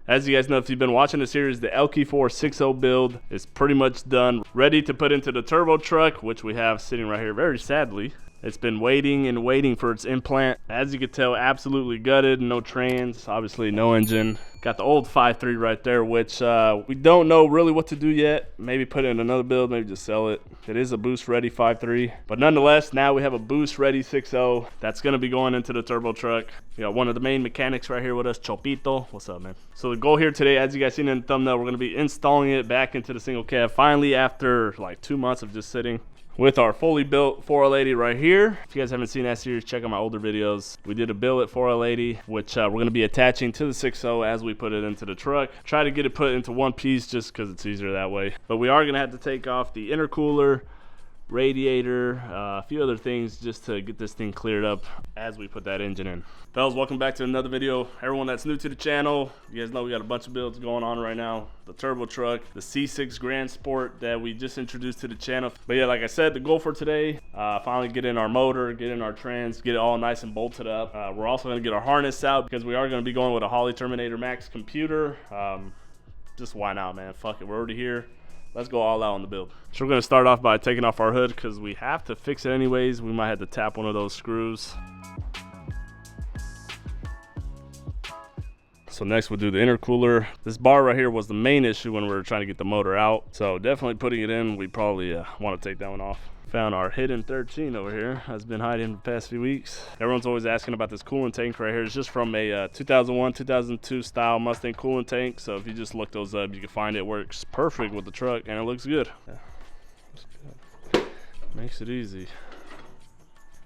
As you guys know, if you've been watching the series, the LQ4 6.0 build is pretty much done, ready to put into the turbo truck, which we have sitting right here very sadly. It's been waiting and waiting for its implant. As you can tell, absolutely gutted, no trans, obviously no engine. Got the old 5.3 right there, which we don't know really what to do yet. Maybe put it in another build, maybe just sell it. It is a boost ready 5.3, but nonetheless, now we have a boost ready 6.0 that's gonna be going into the turbo truck. We got one of the main mechanics right here with us, Chopito. What's up, man? So the goal here today, as you guys seen in the thumbnail, we're gonna be installing it back into the single cab finally after like 2 months of just sitting, with our fully built 4L80 right here. If you guys haven't seen that series, check out my older videos. We did a build at 4L80, which we're going to be attaching to the 6.0 as we put it into the truck. Try to get it put into one piece just because it's easier that way. But we are going to have to take off the intercooler, radiator, a few other things just to get this thing cleared up as we put that engine in. Fellas, welcome back to another video. Everyone that's new to the channel, you guys know we got a bunch of builds going on right now. The turbo truck, the C6 Grand Sport that we just introduced to the channel. But yeah, like I said, the goal for today, finally get in our motor, get in our trans, get it all nice and bolted up. We're also going to get our harness out because we are going to be going with a Holley Terminator Max computer. Just why not, man? Fuck it, we're already here. Let's go all out on the build. So we're going to start off by taking off our hood because we have to fix it anyways. We might have to tap one of those screws. So next we'll do the intercooler. This bar right here was the main issue when we were trying to get the motor out. So definitely putting it in, we probably want to take that one off. Found our hidden 13 over here. Has been hiding the past few weeks. Everyone's always asking about this coolant tank right here. It's just from a 2001, 2002 style Mustang coolant tank. So if you just look those up, you can find it works perfect with the truck and it looks good. Yeah, looks good. Makes it easy.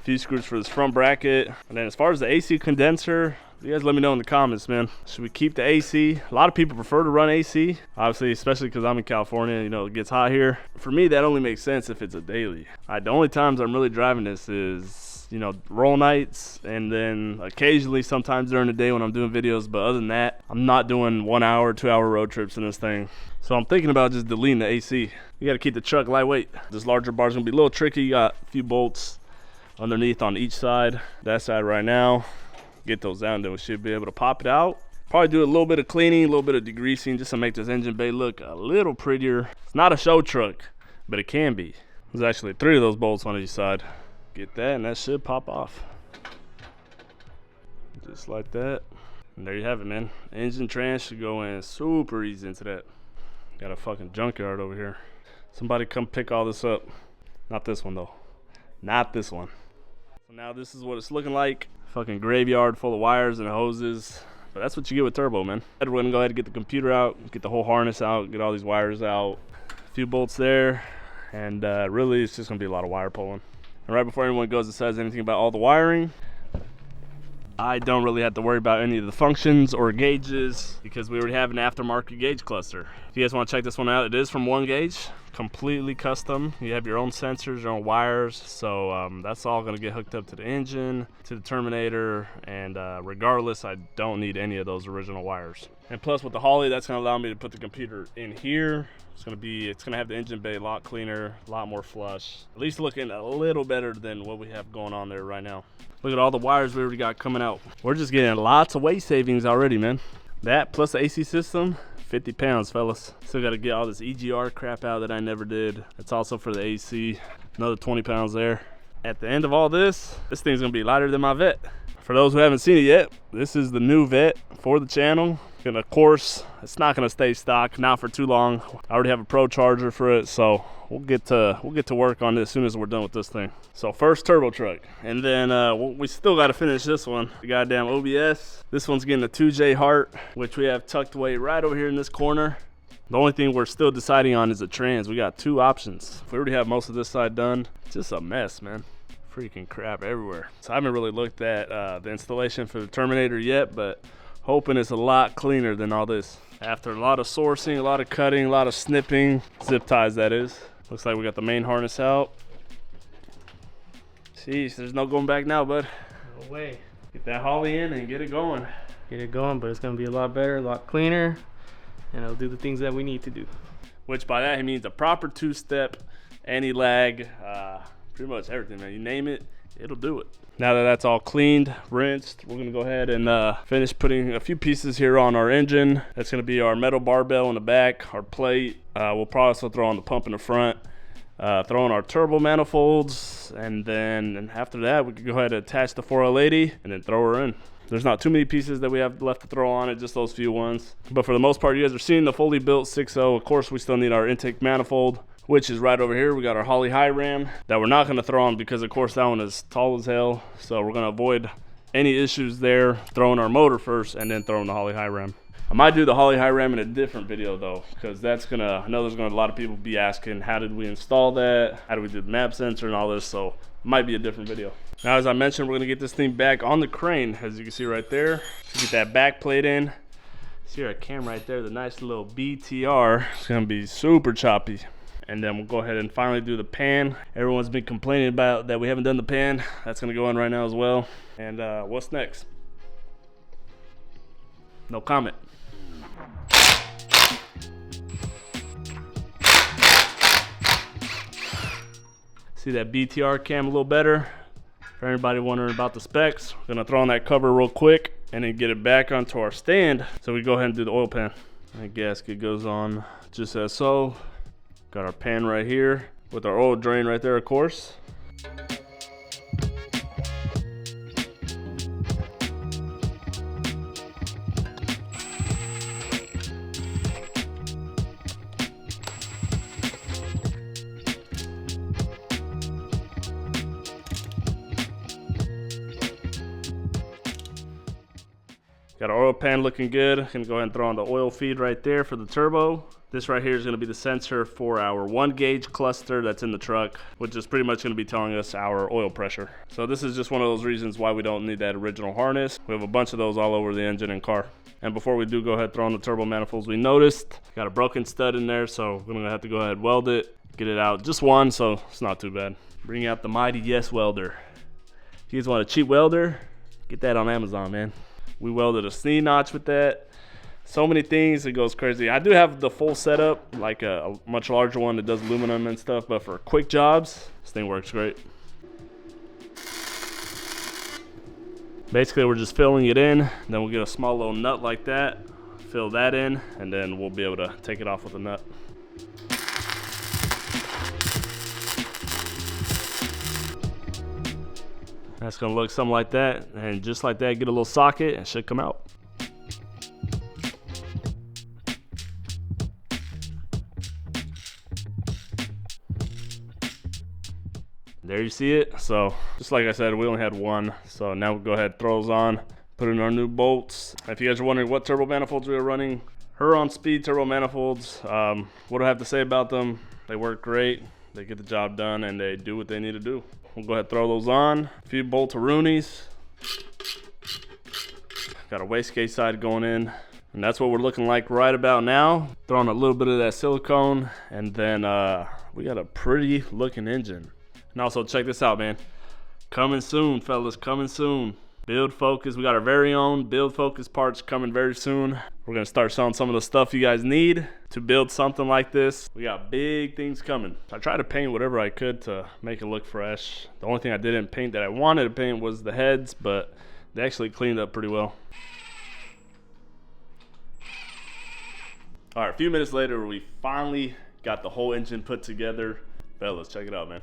A few screws for this front bracket. And then as far as the AC condenser, you guys let me know in the comments, man. Should we keep the AC? A lot of people prefer to run AC, obviously, especially because I'm in California, you know, it gets hot here. For me, that only makes sense if it's a daily. The only times I'm really driving this is, you know, roll nights, and then occasionally sometimes during the day when I'm doing videos, but other than that, I'm not doing 1 hour, 2 hour road trips in this thing. So I'm thinking about just deleting the AC. You got to keep the truck lightweight. This larger bar is going to be a little tricky. You got a few bolts underneath on each side. That side right now. Get those down, then we should be able to pop it out. Probably do a little bit of cleaning, a little bit of degreasing just to make this engine bay look a little prettier. It's not a show truck, but it can be. There's actually 3 of those bolts on each side. Get that and that should pop off. Just like that. And there you have it, man. Engine trans should go in super easy into that. Got a fucking junkyard over here. Somebody come pick all this up. Not this one though. Not this one. So now this is what it's looking like. Fucking graveyard full of wires and hoses, but that's what you get with turbo, man. We're gonna go ahead and get the computer out, get the whole harness out, get all these wires out, a few bolts there, and really it's just gonna be a lot of wire pulling. And right before anyone goes and says anything about all the wiring, I don't really have to worry about any of the functions or gauges because we already have an aftermarket gauge cluster. If you guys want to check this one out, it is from 1 Gauge, completely custom. You have your own sensors, your own wires, so that's all going to get hooked up to the engine, to the Terminator, and regardless, I don't need any of those original wires. And plus with the Holley, that's going to allow me to put the computer in here. It's going to have the engine bay a lot cleaner, a lot more flush, at least looking a little better than what we have going on there right now. Look at all the wires we already got coming out. We're just getting lots of weight savings already, man. That plus the AC system, 50 pounds, fellas. Still got to get all this EGR crap out that I never did. It's also for the AC, another 20 pounds there. At the end of all this thing's gonna be lighter than my Vet. For those who haven't seen it yet, this is the new Vet for the channel. And of course, it's not gonna stay stock, not for too long. I already have a pro charger for it, so we'll get to work on it as soon as we're done with this thing. So first turbo truck, and then we still got to finish this one. The goddamn OBS. This one's getting a 2J heart, which we have tucked away right over here in this corner. The only thing we're still deciding on is the trans. We got 2 options. We already have most of this side done. It's just a mess, man. Freaking crap everywhere. So I haven't really looked at the installation for the Terminator yet, but hoping it's a lot cleaner than all this. After a lot of sourcing, a lot of cutting, a lot of snipping, zip ties that is. Looks like we got the main harness out. Jeez, there's no going back now, bud. No way. Get that Holley in and get it going. Get it going, but it's gonna be a lot better, a lot cleaner, and it'll do the things that we need to do. Which by that he means a proper 2-step, anti-lag, pretty much everything, man. You name it, it'll do it. Now that that's all cleaned, rinsed, we're gonna go ahead and finish putting a few pieces here on our engine. That's gonna be our metal barbell in the back, our plate. We'll probably also throw on the pump in the front, throw on our turbo manifolds, and then after that, we can go ahead and attach the 4L80 and then throw her in. There's not too many pieces that we have left to throw on it, just those few ones. But for the most part, you guys are seeing the fully built 6.0. Of course, we still need our intake manifold, which is right over here. We got our Holley high ram that we're not gonna throw on because of course that one is tall as hell. So we're gonna avoid any issues there, throwing our motor first and then throwing the Holley high ram. I might do the Holley high ram in a different video though, because that's gonna, I know there's gonna a lot of people be asking, how did we install that? How do we do the map sensor and all this? So it might be a different video. Now, as I mentioned, we're gonna get this thing back on the crane, as you can see right there. To get that back plate in. See our cam right there, the nice little BTR. It's gonna be super choppy. And then we'll go ahead and finally do the pan. Everyone's been complaining about that we haven't done the pan. That's gonna go in right now as well. And what's next? No comment. See that BTR cam a little better? For anybody wondering about the specs, we're gonna throw on that cover real quick and then get it back onto our stand. So we go ahead and do the oil pan. That gasket goes on just as so. Got our pan right here with our oil drain right there, of course. Got our oil pan looking good. Gonna go ahead and throw on the oil feed right there for the turbo. This right here is gonna be the sensor for our 1 gauge cluster that's in the truck, which is pretty much gonna be telling us our oil pressure. So this is just one of those reasons why we don't need that original harness. We have a bunch of those all over the engine and car. And before we do go ahead and throw on the turbo manifolds, we noticed got a broken stud in there, so we're gonna have to go ahead and weld it, get it out. Just one, so it's not too bad. Bring out the mighty Yes welder. If you guys want a cheap welder, get that on Amazon, man. We welded a C notch with that. So many things, it goes crazy. I do have the full setup, like a much larger one that does aluminum and stuff, but for quick jobs, this thing works great. Basically, we're just filling it in, then we'll get a small little nut like that, fill that in, and then we'll be able to take it off with a nut. That's gonna look something like that, and just like that, get a little socket and it should come out. There you see it. So just like I said, we only had one, so now we'll go ahead and throw those on, put in our new bolts. If you guys are wondering what turbo manifolds we are running, Huron Speed turbo manifolds. What do I have to say about them? They work great, they get the job done, and they do what they need to do. We'll go ahead and throw those on. A few boltaroonies. Got a wastegate side going in. And that's what we're looking like right about now. Throwing a little bit of that silicone, and then we got a pretty looking engine. And also check this out, man. Coming soon, fellas, coming soon. Build Focus, we got our very own Build Focus parts coming very soon. We're gonna start selling some of the stuff you guys need to build something like this. We got big things coming. I tried to paint whatever I could to make it look fresh. The only thing I didn't paint that I wanted to paint was the heads, but they actually cleaned up pretty well. All right, a few minutes later, we finally got the whole engine put together. Fellas, check it out, man.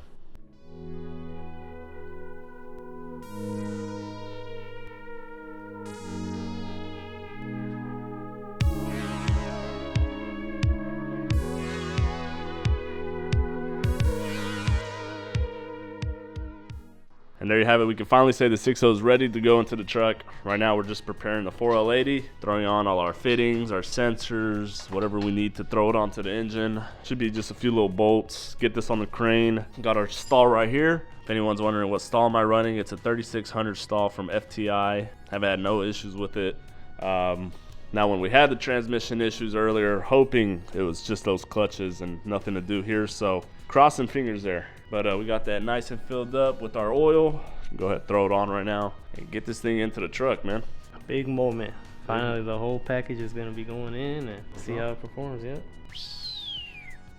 And there you have it. We can finally say the 6.0 is ready to go into the truck. Right now we're just preparing the 4L80, throwing on all our fittings, our sensors, whatever we need to throw it onto the engine. Should be just a few little bolts. Get this on the crane. Got our stall right here. If anyone's wondering what stall am I running, it's a 3600 stall from FTI. I've had no issues with it. Now when we had the transmission issues earlier, hoping it was just those clutches and nothing to do here, so crossing fingers there. But we got that nice and filled up with our oil. Go ahead, throw it on right now and get this thing into the truck, man. Big moment. Finally, the whole package is gonna be going in and see how it performs. Yeah.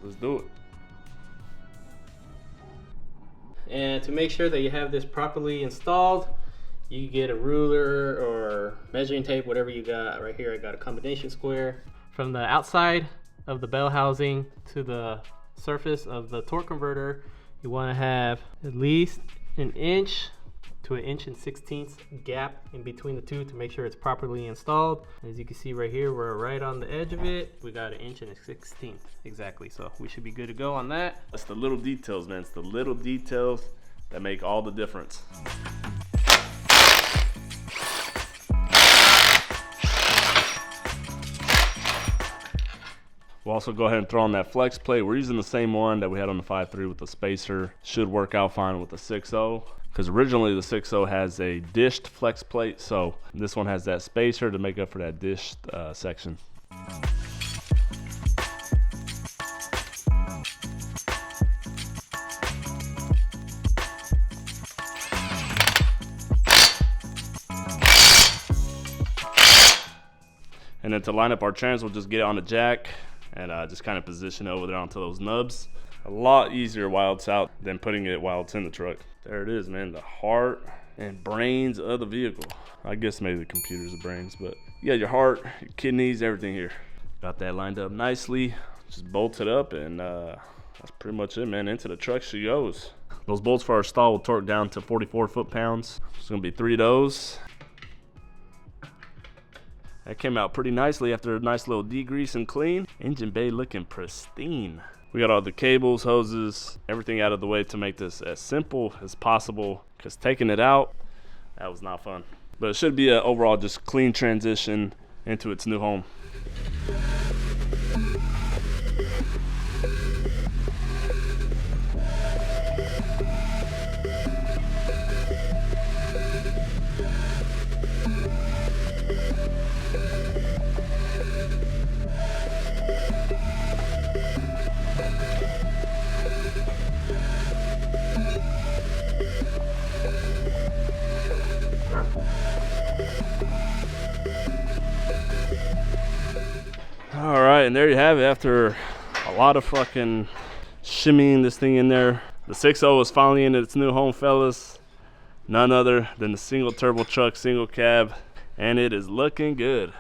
Let's do it. And to make sure that you have this properly installed, you get a ruler or measuring tape, whatever you got. Right here I got a combination square. From the outside of the bell housing to the surface of the torque converter, you want to have at least 1 inch to 1.16 inch gap in between the two to make sure it's properly installed. As you can see right here, we're right on the edge of it. We got 1.16 inch exactly, so we should be good to go on that. It's the little details, man. It's the little details that make all the difference. We'll also go ahead and throw on that flex plate. We're using the same one that we had on the 5.3 with the spacer. Should work out fine with the 6.0. Because originally the 6.0 has a dished flex plate, so this one has that spacer to make up for that dished section. And then to line up our trans, we'll just get it on the jack and just kind of position it over there onto those nubs. A lot easier while it's out than putting it while it's in the truck. There it is, man, the heart and brains of the vehicle. I guess maybe the computer's the brains, but you got your heart, your kidneys, everything here. Got that lined up nicely, just bolt it up, and that's pretty much it, man. Into the truck she goes. Those bolts for our stall will torque down to 44 foot-pounds. It's gonna be 3 of those. That came out pretty nicely after a nice little degrease and clean. Engine bay looking pristine. We got all the cables, hoses, everything out of the way to make this as simple as possible, because taking it out, that was not fun. But it should be an overall just clean transition into its new home. All right, and there you have it. After a lot of fucking shimmying this thing in there, the 6.0 is finally in its new home, fellas. None other than the single turbo truck, single cab, and it is looking good.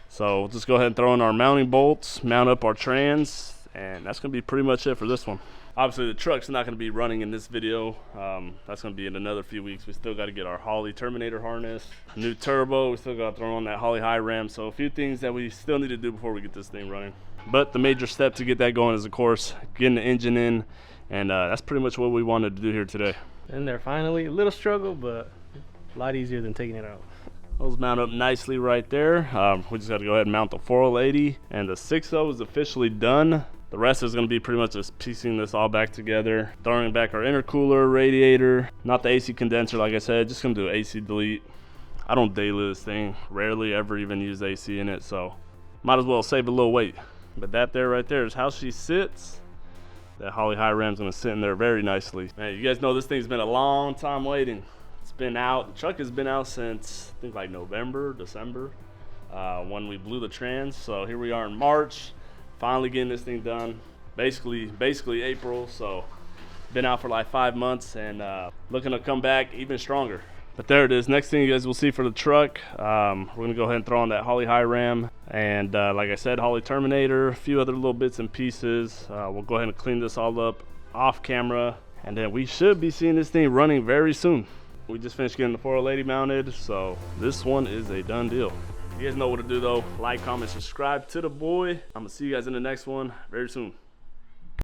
So we'll just go ahead and throw in our mounting bolts, mount up our trans, and that's gonna be pretty much it for this one. Obviously the truck's not gonna be running in this video. That's gonna be in another few weeks. We still gotta get our Holley Terminator harness, new turbo, we still gotta throw on that Holley high ram. So a few things that we still need to do before we get this thing running. But the major step to get that going is, of course, getting the engine in, and that's pretty much what we wanted to do here today. And there finally, a little struggle, but a lot easier than taking it out. Those mount up nicely right there. We just got to go ahead and mount the 480, and the 6.0 is officially done. The rest is going to be pretty much just piecing this all back together, throwing back our intercooler, radiator, not the AC condenser like I said, just going to do AC delete. I don't daily this thing, rarely ever even use AC in it, so might as well save a little weight. But that there right there is how she sits. That Holley high ram's going to sit in there very nicely. Man, you guys know this thing's been a long time waiting. It's been out, the truck has been out since I think like November, December, when we blew the trans. So here we are in March, finally getting this thing done. Basically April, so been out for like 5 months, and looking to come back even stronger. But there it is. Next thing you guys will see for the truck, we're gonna go ahead and throw on that Holley high ram, and like I said, Holley Terminator, a few other little bits and pieces. We'll go ahead and clean this all up off camera, and then we should be seeing this thing running very soon. We just finished getting the 480 mounted, so this one is a done deal. You guys know what to do though. Like, comment, subscribe to the boy. I'm gonna see you guys in the next one very soon.